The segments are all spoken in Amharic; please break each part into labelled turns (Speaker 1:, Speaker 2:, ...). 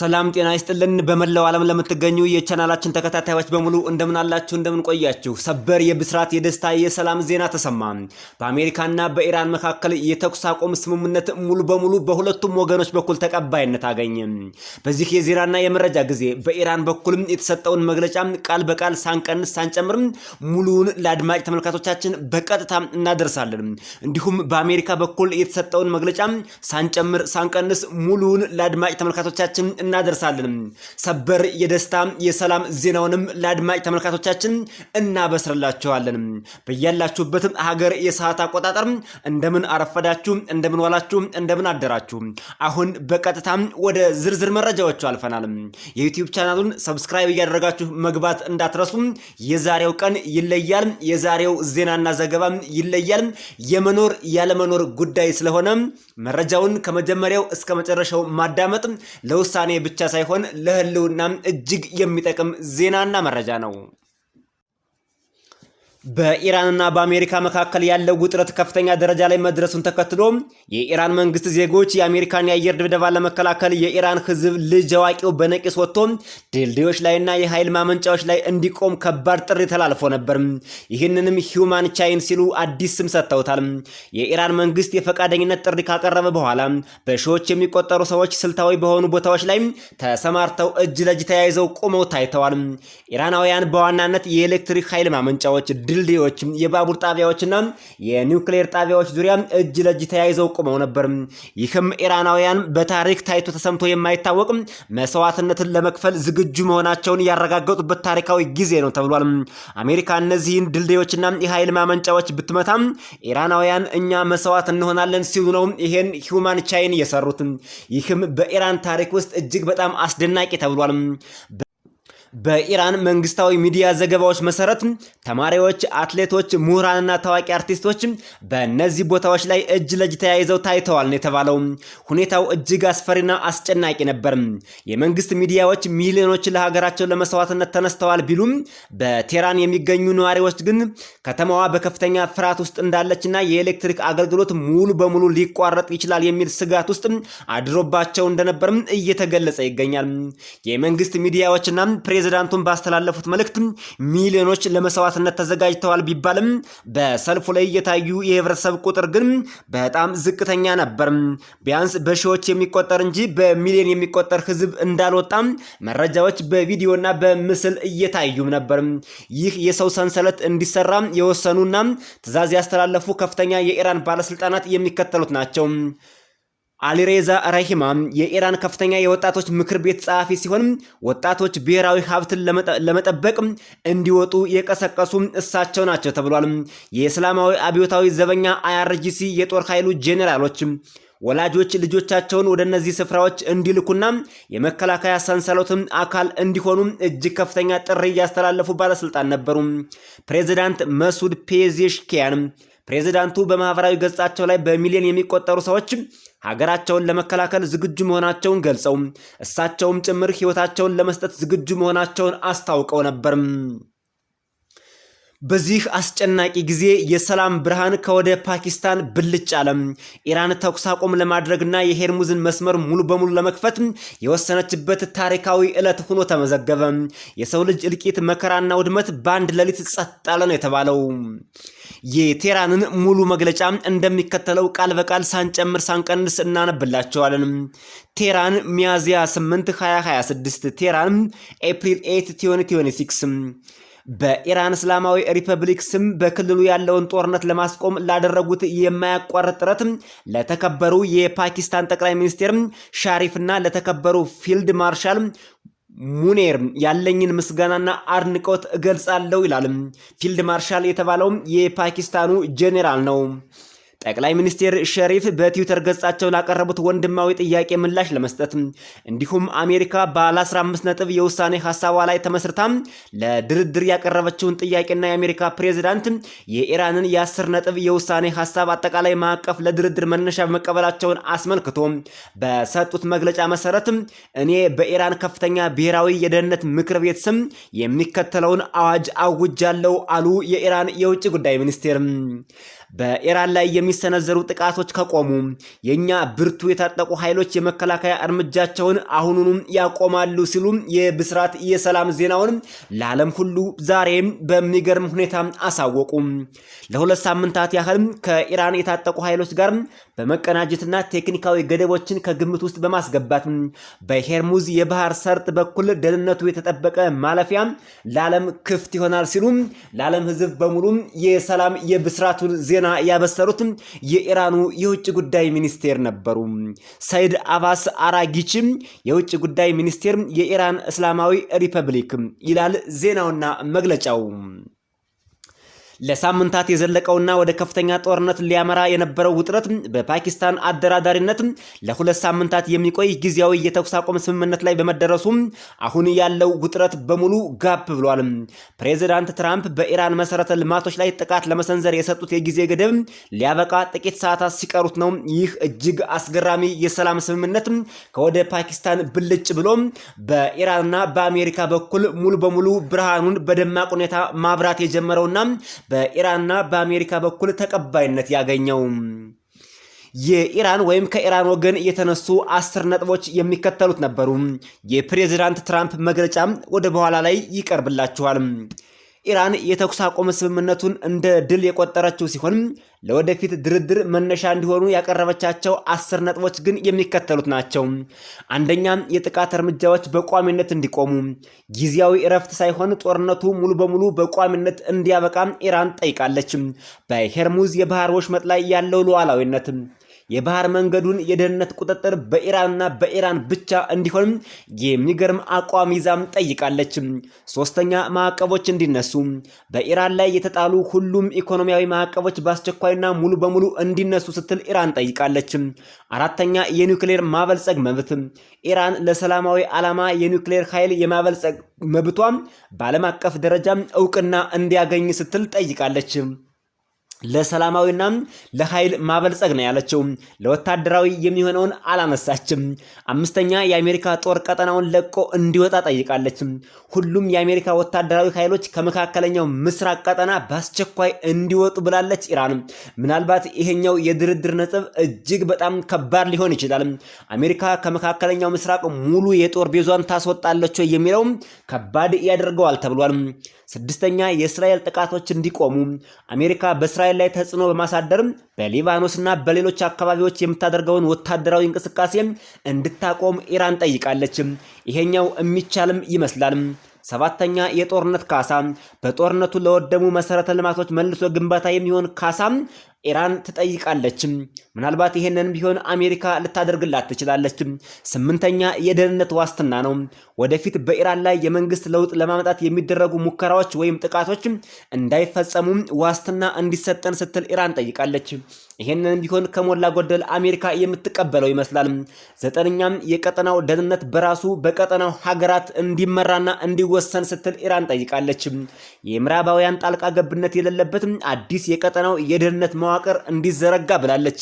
Speaker 1: ሰላም ጤና ይስጥልን በመላው ዓለም ለምትገኙ የቻናላችን ተከታታዮች በሙሉ እንደምን አላችሁ እንደምን ቆያችሁ። ሰበር የብስራት የደስታ የሰላም ዜና ተሰማ። በአሜሪካና በኢራን መካከል የተኩስ አቁም ስምምነት ሙሉ በሙሉ በሁለቱም ወገኖች በኩል ተቀባይነት አገኘ። በዚህ የዜናና የመረጃ ጊዜ በኢራን በኩል የተሰጠውን መግለጫ ቃል በቃል ሳንቀንስ ሳንጨምር ሙሉውን ለአድማጭ ተመልካቾቻችን በቀጥታ እናደርሳለን። እንዲሁም በአሜሪካ በኩል የተሰጠውን መግለጫ ሳንጨምር ሳንቀንስ ሙሉውን ለአድማጭ ተመልካቾቻችን እናደርሳለን። ሰበር የደስታ የሰላም ዜናውንም ለአድማጭ ተመልካቾቻችን እናበስርላችኋለን። በያላችሁበት ሀገር የሰዓት አቆጣጠር እንደምን አረፈዳችሁ፣ እንደምን ዋላችሁ፣ እንደምን አደራችሁ። አሁን በቀጥታ ወደ ዝርዝር መረጃዎቹ አልፈናል። የዩቲዩብ ቻናሉን ሰብስክራይብ እያደረጋችሁ መግባት እንዳትረሱ። የዛሬው ቀን ይለያል። የዛሬው ዜናና ዘገባ ይለያል። የመኖር ያለመኖር ጉዳይ ስለሆነ መረጃውን ከመጀመሪያው እስከ መጨረሻው ማዳመጥ ለውሳኔ ብቻ ሳይሆን ለህልውና እጅግ የሚጠቅም ዜናና መረጃ ነው። በኢራንና በአሜሪካ መካከል ያለው ውጥረት ከፍተኛ ደረጃ ላይ መድረሱን ተከትሎ የኢራን መንግስት ዜጎች የአሜሪካን የአየር ድብደባ ለመከላከል የኢራን ህዝብ ልጅ አዋቂው በነቂስ ወጥቶ ድልድዮች ላይና የኃይል ማመንጫዎች ላይ እንዲቆም ከባድ ጥሪ ተላልፎ ነበር። ይህንንም ሂውማን ቻይን ሲሉ አዲስ ስም ሰጥተውታል። የኢራን መንግስት የፈቃደኝነት ጥሪ ካቀረበ በኋላ በሺዎች የሚቆጠሩ ሰዎች ስልታዊ በሆኑ ቦታዎች ላይ ተሰማርተው እጅ ለእጅ ተያይዘው ቆመው ታይተዋል። ኢራናውያን በዋናነት የኤሌክትሪክ ኃይል ማመንጫዎች፣ ድልድዮች፣ የባቡር ጣቢያዎችና የኒውክሌር ጣቢያዎች ዙሪያ እጅ ለእጅ ተያይዘው ቆመው ነበር። ይህም ኢራናውያን በታሪክ ታይቶ ተሰምቶ የማይታወቅ መስዋዕትነትን ለመክፈል ዝግጁ መሆናቸውን ያረጋገጡበት ታሪካዊ ጊዜ ነው ተብሏል። አሜሪካ እነዚህን ድልድዮችና የኃይል ማመንጫዎች ብትመታም ኢራናውያን እኛ መስዋዕት እንሆናለን ሲሉ ነው ይሄን ሂውማን ቻይን የሰሩት። ይህም በኢራን ታሪክ ውስጥ እጅግ በጣም አስደናቂ ተብሏል። በኢራን መንግስታዊ ሚዲያ ዘገባዎች መሰረት ተማሪዎች፣ አትሌቶች፣ ምሁራንና ታዋቂ አርቲስቶች በእነዚህ ቦታዎች ላይ እጅ ለእጅ ተያይዘው ታይተዋል ነው የተባለው። ሁኔታው እጅግ አስፈሪና አስጨናቂ ነበር። የመንግስት ሚዲያዎች ሚሊዮኖች ለሀገራቸው ለመስዋዕትነት ተነስተዋል ቢሉም በቴህራን የሚገኙ ነዋሪዎች ግን ከተማዋ በከፍተኛ ፍርሃት ውስጥ እንዳለችና የኤሌክትሪክ አገልግሎት ሙሉ በሙሉ ሊቋረጥ ይችላል የሚል ስጋት ውስጥ አድሮባቸው እንደነበር እየተገለጸ ይገኛል። የመንግስት ሚዲያዎችና ፕሬዝዳንቱን ባስተላለፉት መልእክት ሚሊዮኖች ለመስዋዕትነት ተዘጋጅተዋል ቢባልም በሰልፉ ላይ የታዩ የህብረተሰብ ቁጥር ግን በጣም ዝቅተኛ ነበር። ቢያንስ በሺዎች የሚቆጠር እንጂ በሚሊዮን የሚቆጠር ህዝብ እንዳልወጣ መረጃዎች በቪዲዮና በምስል እየታዩ ነበር። ይህ የሰው ሰንሰለት እንዲሰራ የወሰኑና ትዕዛዝ ያስተላለፉ ከፍተኛ የኢራን ባለስልጣናት የሚከተሉት ናቸው። አሊሬዛ ራሂማ የኢራን ከፍተኛ የወጣቶች ምክር ቤት ጸሐፊ ሲሆን ወጣቶች ብሔራዊ ሀብትን ለመጠበቅ እንዲወጡ የቀሰቀሱ እሳቸው ናቸው ተብሏል። የእስላማዊ አብዮታዊ ዘበኛ IRGC የጦር ኃይሉ ጄኔራሎች ወላጆች ልጆቻቸውን ወደ እነዚህ ስፍራዎች እንዲልኩና የመከላከያ ሰንሰለቱን አካል እንዲሆኑ እጅግ ከፍተኛ ጥሪ ያስተላለፉ ባለስልጣን ነበሩ። ፕሬዝዳንት መሱድ ፔዜሽኪያን ፕሬዝዳንቱ በማህበራዊ ገጻቸው ላይ በሚሊዮን የሚቆጠሩ ሰዎች ሀገራቸውን ለመከላከል ዝግጁ መሆናቸውን ገልጸው እሳቸውም ጭምር ህይወታቸውን ለመስጠት ዝግጁ መሆናቸውን አስታውቀው ነበር። በዚህ አስጨናቂ ጊዜ የሰላም ብርሃን ከወደ ፓኪስታን ብልጭ አለ። ኢራን ተኩስ አቁም ለማድረግና የሄርሙዝን መስመር ሙሉ በሙሉ ለመክፈት የወሰነችበት ታሪካዊ ዕለት ሆኖ ተመዘገበ። የሰው ልጅ እልቂት፣ መከራና ውድመት በአንድ ሌሊት ጸጥ አለ ነው የተባለው። የቴህራንን ሙሉ መግለጫ እንደሚከተለው ቃል በቃል ሳንጨምር ሳንቀንስ እናነብላቸዋለን። ቴህራን ሚያዝያ 8 2026 ቴህራን ኤፕሪል 8 2026 በኢራን እስላማዊ ሪፐብሊክ ስም በክልሉ ያለውን ጦርነት ለማስቆም ላደረጉት የማያቋርጥ ጥረት ለተከበሩ የፓኪስታን ጠቅላይ ሚኒስትር ሻሪፍና ለተከበሩ ፊልድ ማርሻል ሙኔር ያለኝን ምስጋናና አድናቆት እገልጻለሁ ይላል። ፊልድ ማርሻል የተባለው የፓኪስታኑ ጄኔራል ነው። ጠቅላይ ሚኒስትር ሸሪፍ በትዊተር ገጻቸው ላቀረቡት ወንድማዊ ጥያቄ ምላሽ ለመስጠት እንዲሁም አሜሪካ ባለ 15 ነጥብ የውሳኔ ሐሳቧ ላይ ተመስርታ ለድርድር ያቀረበችውን ጥያቄና የአሜሪካ ፕሬዝዳንት የኢራንን የ10 ነጥብ የውሳኔ ሐሳብ አጠቃላይ ማዕቀፍ ለድርድር መነሻ በመቀበላቸውን አስመልክቶ በሰጡት መግለጫ መሰረት እኔ በኢራን ከፍተኛ ብሔራዊ የደህንነት ምክር ቤት ስም የሚከተለውን አዋጅ አውጃለሁ አሉ የኢራን የውጭ ጉዳይ ሚኒስቴር። በኢራን ላይ የሚሰነዘሩ ጥቃቶች ከቆሙ የኛ ብርቱ የታጠቁ ኃይሎች የመከላከያ እርምጃቸውን አሁኑኑ ያቆማሉ ሲሉ የብስራት የሰላም ዜናውን ለዓለም ሁሉ ዛሬም በሚገርም ሁኔታ አሳወቁ። ለሁለት ሳምንታት ያህል ከኢራን የታጠቁ ኃይሎች ጋር በመቀናጀትና ቴክኒካዊ ገደቦችን ከግምት ውስጥ በማስገባት በሄርሙዝ የባህር ሰርጥ በኩል ደህንነቱ የተጠበቀ ማለፊያ ለዓለም ክፍት ይሆናል ሲሉ ለዓለም ሕዝብ በሙሉ የሰላም የብስራቱን ዜና ያበሰሩት የኢራኑ የውጭ ጉዳይ ሚኒስቴር ነበሩ። ሰይድ አባስ አራጊቺ የውጭ ጉዳይ ሚኒስቴር የኢራን እስላማዊ ሪፐብሊክ ይላል ዜናውና መግለጫው። ለሳምንታት የዘለቀውና ወደ ከፍተኛ ጦርነት ሊያመራ የነበረው ውጥረት በፓኪስታን አደራዳሪነት ለሁለት ሳምንታት የሚቆይ ጊዜያዊ የተኩስ አቁም ስምምነት ላይ በመደረሱ አሁን ያለው ውጥረት በሙሉ ጋብ ብሏል። ፕሬዚዳንት ትራምፕ በኢራን መሰረተ ልማቶች ላይ ጥቃት ለመሰንዘር የሰጡት የጊዜ ገደብ ሊያበቃ ጥቂት ሰዓታት ሲቀሩት ነው ይህ እጅግ አስገራሚ የሰላም ስምምነት ከወደ ፓኪስታን ብልጭ ብሎ በኢራንና በአሜሪካ በኩል ሙሉ በሙሉ ብርሃኑን በደማቅ ሁኔታ ማብራት የጀመረውና በኢራንና በአሜሪካ በኩል ተቀባይነት ያገኘው። የኢራን ወይም ከኢራን ወገን የተነሱ 10 ነጥቦች የሚከተሉት ነበሩ። የፕሬዝዳንት ትራምፕ መግለጫ ወደ በኋላ ላይ ይቀርብላችኋል። ኢራን የተኩስ አቁም ስምምነቱን እንደ ድል የቆጠረችው ሲሆን ለወደፊት ድርድር መነሻ እንዲሆኑ ያቀረበቻቸው 10 ነጥቦች ግን የሚከተሉት ናቸው። አንደኛ፣ የጥቃት እርምጃዎች በቋሚነት እንዲቆሙ፣ ጊዜያዊ እረፍት ሳይሆን ጦርነቱ ሙሉ በሙሉ በቋሚነት እንዲያበቃ ኢራን ጠይቃለች። በሄርሙዝ የባህር ወሽመጥ ላይ ያለው ሉዓላዊነት፣ የባህር መንገዱን የደህንነት ቁጥጥር በኢራንና በኢራን ብቻ እንዲሆን የሚገርም አቋም ይዛም ጠይቃለች። ሶስተኛ፣ ማዕቀቦች እንዲነሱ፣ በኢራን ላይ የተጣሉ ሁሉም ኢኮኖሚያዊ ማዕቀቦች በአስቸኳይና ሙሉ በሙሉ እንዲነሱ ስትል ኢራን ጠይቃለች። አራተኛ፣ የኒውክሌር ማበልጸግ መብት፣ ኢራን ለሰላማዊ ዓላማ የኒውክሌር ኃይል የማበልጸግ መብቷ በዓለም አቀፍ ደረጃ እውቅና እንዲያገኝ ስትል ጠይቃለች። ለሰላማዊና ለኃይል ማበልጸግ ነው ያለችው። ለወታደራዊ የሚሆነውን አላነሳችም። አምስተኛ፣ የአሜሪካ ጦር ቀጠናውን ለቆ እንዲወጣ ጠይቃለች። ሁሉም የአሜሪካ ወታደራዊ ኃይሎች ከመካከለኛው ምስራቅ ቀጠና በአስቸኳይ እንዲወጡ ብላለች ኢራን። ምናልባት ይሄኛው የድርድር ነጥብ እጅግ በጣም ከባድ ሊሆን ይችላል። አሜሪካ ከመካከለኛው ምስራቅ ሙሉ የጦር ቤዟን ታስወጣለች የሚለው ከባድ ያደርገዋል ተብሏል። ስድስተኛ፣ የእስራኤል ጥቃቶች እንዲቆሙ፣ አሜሪካ በእስራኤል ላይ ተጽዕኖ በማሳደር በሊባኖስና በሌሎች አካባቢዎች የምታደርገውን ወታደራዊ እንቅስቃሴ እንድታቆም ኢራን ጠይቃለች። ይሄኛው የሚቻልም ይመስላል። ሰባተኛ፣ የጦርነት ካሳ፣ በጦርነቱ ለወደሙ መሰረተ ልማቶች መልሶ ግንባታ የሚሆን ካሳ ኢራን ትጠይቃለች። ምናልባት ይሄንን ቢሆን አሜሪካ ልታደርግላት ትችላለች። ስምንተኛ፣ የደህንነት ዋስትና ነው። ወደፊት በኢራን ላይ የመንግስት ለውጥ ለማምጣት የሚደረጉ ሙከራዎች ወይም ጥቃቶች እንዳይፈጸሙ ዋስትና እንዲሰጠን ስትል ኢራን ጠይቃለች። ይሄንን ቢሆን ከሞላ ጎደል አሜሪካ የምትቀበለው ይመስላል። ዘጠነኛም፣ የቀጠናው ደህንነት በራሱ በቀጠናው ሀገራት እንዲመራና እንዲወሰን ስትል ኢራን ጠይቃለች። የምዕራባውያን ጣልቃ ገብነት የሌለበት አዲስ የቀጠናው የደህንነት መዋቅር እንዲዘረጋ ብላለች።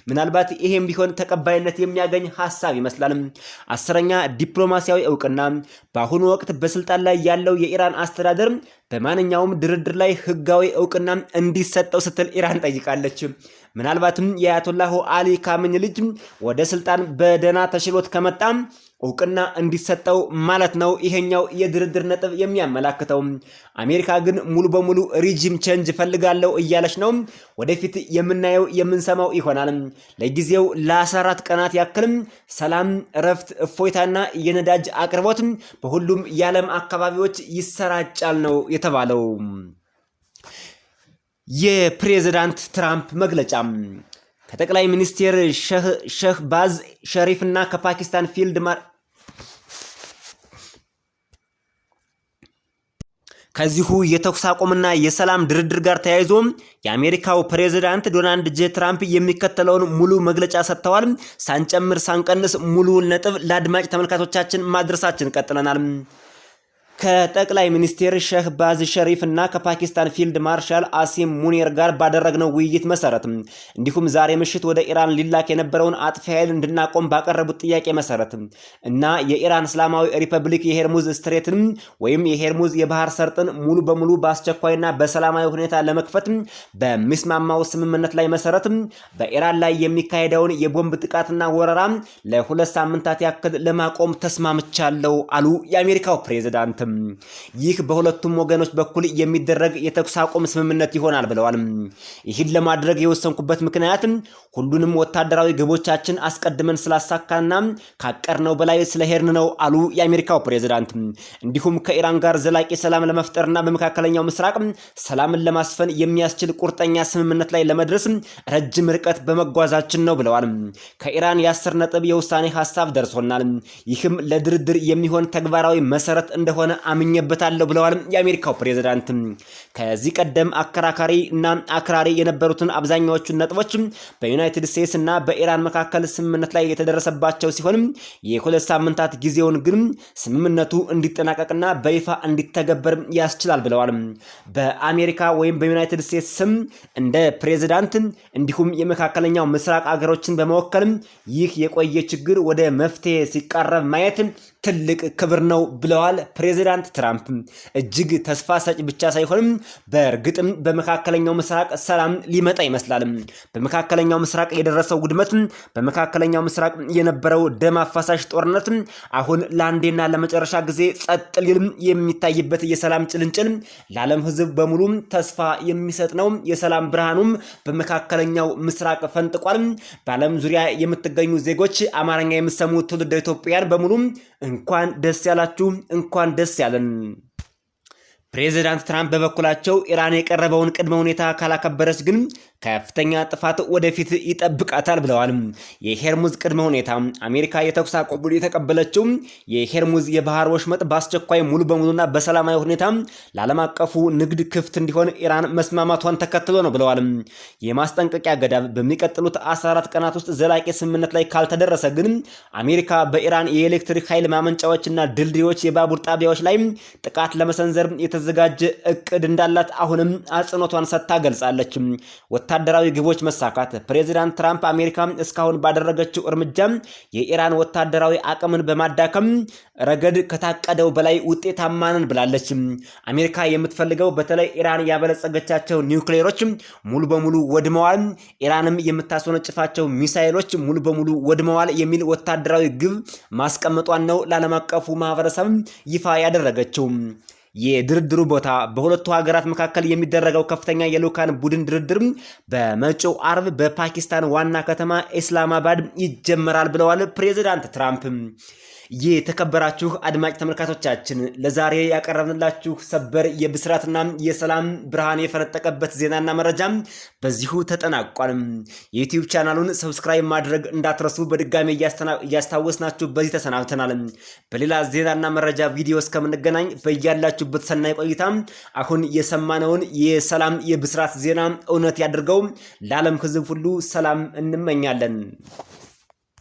Speaker 1: ምናልባት ይሄም ቢሆን ተቀባይነት የሚያገኝ ሐሳብ ይመስላል። አስረኛ፣ ዲፕሎማሲያዊ እውቅና፣ በአሁኑ ወቅት በስልጣን ላይ ያለው የኢራን አስተዳደር በማንኛውም ድርድር ላይ ህጋዊ እውቅና እንዲሰጠው ስትል ኢራን ጠይቃለች። ምናልባትም የአያቶላሁ አሊ ካሜኒ ልጅ ወደ ስልጣን በደና ተሽሎት ከመጣ እውቅና እንዲሰጠው ማለት ነው ይሄኛው የድርድር ነጥብ የሚያመላክተው። አሜሪካ ግን ሙሉ በሙሉ ሪጂም ቼንጅ ፈልጋለሁ እያለች ነው። ወደፊት የምናየው የምንሰማው ይሆናል። ለጊዜው ለ14 ቀናት ያክል ሰላም፣ እረፍት፣ እፎይታና የነዳጅ አቅርቦት በሁሉም የዓለም አካባቢዎች ይሰራጫል ነው የተባለው። የፕሬዝዳንት ትራምፕ መግለጫ ከጠቅላይ ሚኒስትር ሸህባዝ ሸሪፍ እና ከፓኪስታን ፊልድ ከዚሁ የተኩስ አቁምና የሰላም ድርድር ጋር ተያይዞ የአሜሪካው ፕሬዝዳንት ዶናልድ ጄ ትራምፕ የሚከተለውን ሙሉ መግለጫ ሰጥተዋል። ሳንጨምር ሳንቀንስ ሙሉውን ነጥብ ለአድማጭ ተመልካቾቻችን ማድረሳችን ቀጥለናል። ከጠቅላይ ሚኒስትር ሸህባዝ ሸሪፍ እና ከፓኪስታን ፊልድ ማርሻል አሲም ሙኒር ጋር ባደረግነው ውይይት መሰረት እንዲሁም ዛሬ ምሽት ወደ ኢራን ሊላክ የነበረውን አጥፊ ኃይል እንድናቆም ባቀረቡት ጥያቄ መሰረት እና የኢራን እስላማዊ ሪፐብሊክ የሄርሙዝ ስትሬትን ወይም የሄርሙዝ የባህር ሰርጥን ሙሉ በሙሉ በአስቸኳይና በሰላማዊ ሁኔታ ለመክፈት በሚስማማው ስምምነት ላይ መሰረት በኢራን ላይ የሚካሄደውን የቦምብ ጥቃትና ወረራ ለ2 ሳምንታት ያክል ለማቆም ተስማምቻለሁ አሉ የአሜሪካው ፕሬዝዳንት። ይህ በሁለቱም ወገኖች በኩል የሚደረግ የተኩስ አቁም ስምምነት ይሆናል ብለዋል። ይህን ለማድረግ የወሰንኩበት ምክንያት ሁሉንም ወታደራዊ ግቦቻችን አስቀድመን ስላሳካና ካቀርነው በላይ ስለሄድን ነው አሉ የአሜሪካው ፕሬዝዳንት። እንዲሁም ከኢራን ጋር ዘላቂ ሰላም ለመፍጠርና በመካከለኛው ምስራቅ ሰላምን ለማስፈን የሚያስችል ቁርጠኛ ስምምነት ላይ ለመድረስ ረጅም ርቀት በመጓዛችን ነው ብለዋል። ከኢራን የ10 ነጥብ የውሳኔ ሀሳብ ደርሶናል። ይህም ለድርድር የሚሆን ተግባራዊ መሰረት እንደሆነ አምኜበታለሁ ብለዋል የአሜሪካው ፕሬዝዳንት። ከዚህ ቀደም አከራካሪ እና አክራሪ የነበሩትን አብዛኛዎቹን ነጥቦች በዩናይትድ ስቴትስ እና በኢራን መካከል ስምምነት ላይ የተደረሰባቸው ሲሆን የ2 ሳምንታት ጊዜውን ግን ስምምነቱ እንዲጠናቀቅና በይፋ እንዲተገበር ያስችላል ብለዋል። በአሜሪካ ወይም በዩናይትድ ስቴትስ ስም እንደ ፕሬዝዳንት እንዲሁም የመካከለኛው ምስራቅ አገሮችን በመወከል ይህ የቆየ ችግር ወደ መፍትሄ ሲቃረብ ማየት ትልቅ ክብር ነው ብለዋል ፕሬዝዳንት ትራምፕ። እጅግ ተስፋ ሰጭ ብቻ ሳይሆንም በእርግጥም በመካከለኛው ምስራቅ ሰላም ሊመጣ ይመስላል። በመካከለኛው ምስራቅ የደረሰው ውድመት፣ በመካከለኛው ምስራቅ የነበረው ደም አፋሳሽ ጦርነት አሁን ለአንዴና ለመጨረሻ ጊዜ ጸጥ ሊል የሚታይበት የሰላም ጭልንጭል ለዓለም ሕዝብ በሙሉ ተስፋ የሚሰጥ ነው። የሰላም ብርሃኑም በመካከለኛው ምስራቅ ፈንጥቋል። በዓለም ዙሪያ የምትገኙ ዜጎች፣ አማርኛ የምትሰሙ ትውልደ ኢትዮጵያውያን በሙሉ እንኳን ደስ ያላችሁ፣ እንኳን ደስ ያለን። ፕሬዝዳንት ትራምፕ በበኩላቸው ኢራን የቀረበውን ቅድመ ሁኔታ ካላከበረች ግን ከፍተኛ ጥፋት ወደፊት ይጠብቃታል ብለዋል። የሄርሙዝ ቅድመ ሁኔታ አሜሪካ የተኩስ አቁሙን የተቀበለችው የሄርሙዝ የባህር ወሽመጥ በአስቸኳይ ሙሉ በሙሉና በሰላማዊ ሁኔታ ለዓለም አቀፉ ንግድ ክፍት እንዲሆን ኢራን መስማማቷን ተከትሎ ነው ብለዋል። የማስጠንቀቂያ ገዳብ በሚቀጥሉት 14 ቀናት ውስጥ ዘላቂ ስምምነት ላይ ካልተደረሰ ግን አሜሪካ በኢራን የኤሌክትሪክ ኃይል ማመንጫዎችና ድልድዮች፣ የባቡር ጣቢያዎች ላይ ጥቃት ለመሰንዘር የተዘጋጀ እቅድ እንዳላት አሁንም አጽንኦቷን ሰጥታ ገልጻለች። ወታደራዊ ግቦች መሳካት ፕሬዝዳንት ትራምፕ አሜሪካ እስካሁን ባደረገችው እርምጃ የኢራን ወታደራዊ አቅምን በማዳከም ረገድ ከታቀደው በላይ ውጤታማ ነን ብላለች። አሜሪካ የምትፈልገው በተለይ ኢራን ያበለጸገቻቸው ኒውክሌሮች ሙሉ በሙሉ ወድመዋል፣ ኢራንም የምታስወነጭፋቸው ሚሳኤሎች ሙሉ በሙሉ ወድመዋል የሚል ወታደራዊ ግብ ማስቀመጧን ነው ለዓለም አቀፉ ማህበረሰብ ይፋ ያደረገችው። የድርድሩ ቦታ በሁለቱ ሀገራት መካከል የሚደረገው ከፍተኛ የልዑካን ቡድን ድርድር በመጪው አርብ በፓኪስታን ዋና ከተማ ኢስላማባድ ይጀመራል ብለዋል ፕሬዝዳንት ትራምፕ። የተከበራችሁ አድማጭ ተመልካቾቻችን ለዛሬ ያቀረብንላችሁ ሰበር የብስራትና የሰላም ብርሃን የፈነጠቀበት ዜናና መረጃ በዚሁ ተጠናቋል። የዩቲዩብ ቻናሉን ሰብስክራይብ ማድረግ እንዳትረሱ በድጋሚ እያስታወስናችሁ በዚህ ተሰናብተናል። በሌላ ዜናና መረጃ ቪዲዮ እስከምንገናኝ በያላችሁበት ሰናይ ቆይታ። አሁን የሰማነውን የሰላም የብስራት ዜና እውነት ያድርገው። ለዓለም ሕዝብ ሁሉ ሰላም እንመኛለን።